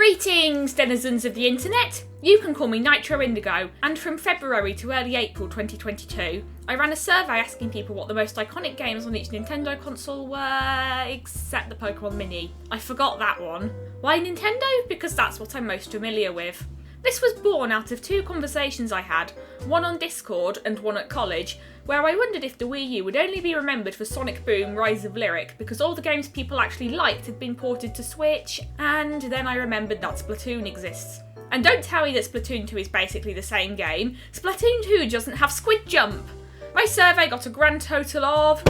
Greetings, denizens of the internet! You can call me Nitro Indigo, and from February to early April 2022, I ran a survey asking people what the most iconic games on each Nintendo console were, except the Pokemon Mini. I forgot that one. Why Nintendo? Because that's what I'm most familiar with. This was born out of two conversations I had, one on Discord and one at college, where I wondered if the Wii U would only be remembered for Sonic Boom Rise of Lyric because all the games people actually liked had been ported to Switch, and then I remembered that Splatoon exists. And don't tell me that Splatoon 2 is basically the same game. Splatoon 2 doesn't have Squid Jump! My survey got a grand total of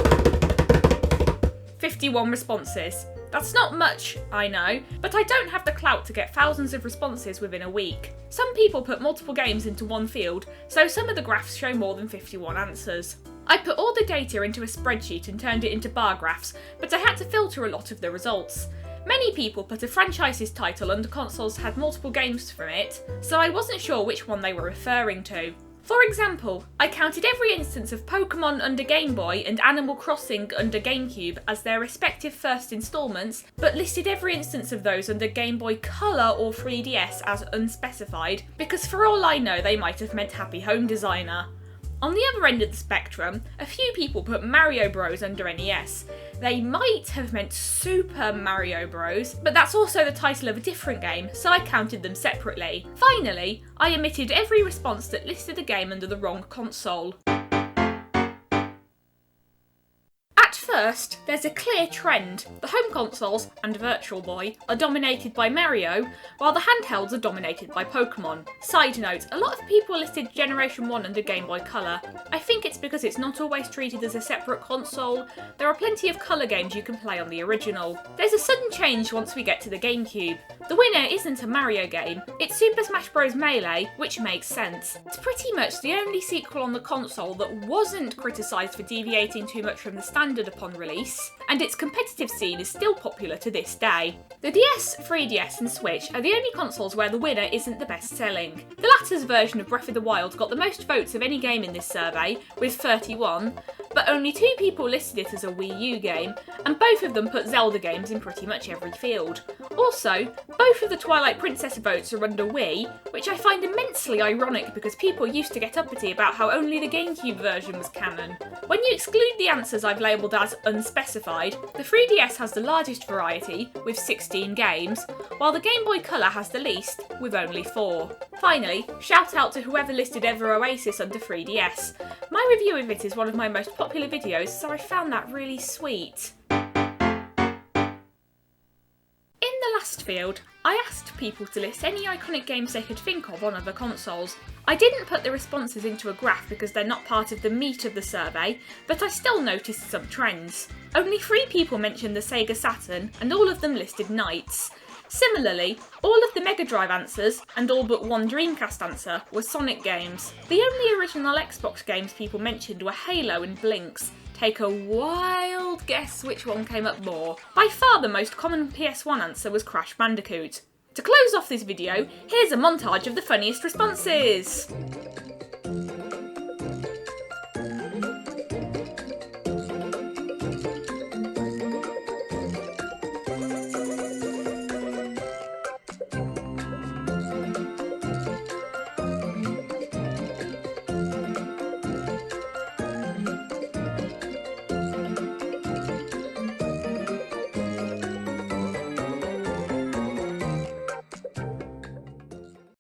51 responses. That's not much, I know, but I don't have the clout to get thousands of responses within a week. Some people put multiple games into one field, so some of the graphs show more than 51 answers. I put all the data into a spreadsheet and turned it into bar graphs, but I had to filter a lot of the results. Many people put a franchise's title under consoles had multiple games from it, so I wasn't sure which one they were referring to. For example, I counted every instance of Pokemon under Game Boy and Animal Crossing under GameCube as their respective first instalments, but listed every instance of those under Game Boy Color or 3DS as unspecified, because for all I know they might have meant Happy Home Designer. On the other end of the spectrum, a few people put Mario Bros under NES. They might have meant Super Mario Bros, but that's also the title of a different game, so I counted them separately. Finally, I omitted every response that listed a game under the wrong console. First, there's a clear trend. The home consoles and Virtual Boy are dominated by Mario, while the handhelds are dominated by Pokemon. Side note, a lot of people listed Generation 1 under Game Boy Color. I think it's because it's not always treated as a separate console. There are plenty of Color games you can play on the original. There's a sudden change once we get to the GameCube. The winner isn't a Mario game, it's Super Smash Bros. Melee, which makes sense. It's pretty much the only sequel on the console that wasn't criticised for deviating too much from the standard upon release, and its competitive scene is still popular to this day. The DS, 3DS and Switch are the only consoles where the winner isn't the best selling. The latter's version of Breath of the Wild got the most votes of any game in this survey, with 31, but only 2 people listed it as a Wii U game, and both of them put Zelda games in pretty much every field. Also, both of the Twilight Princess votes are under Wii, which I find immensely ironic because people used to get uppity about how only the GameCube version was canon. When you exclude the answers I've labelled as unspecified, the 3DS has the largest variety, with 16 games, while the Game Boy Color has the least, with only 4. Finally, shout out to whoever listed Ever Oasis under 3DS. My review of it is one of my most popular videos, so I found that really sweet. In the last field, I asked people to list any iconic games they could think of on other consoles. I didn't put the responses into a graph because they're not part of the meat of the survey, but I still noticed some trends. Only 3 people mentioned the Sega Saturn, and all of them listed Knights. Similarly, all of the Mega Drive answers, and all but one Dreamcast answer, were Sonic games. The only original Xbox games people mentioned were Halo and Blinks. Take a wild guess which one came up more. By far the most common PS1 answer was Crash Bandicoot. To close off this video, here's a montage of the funniest responses.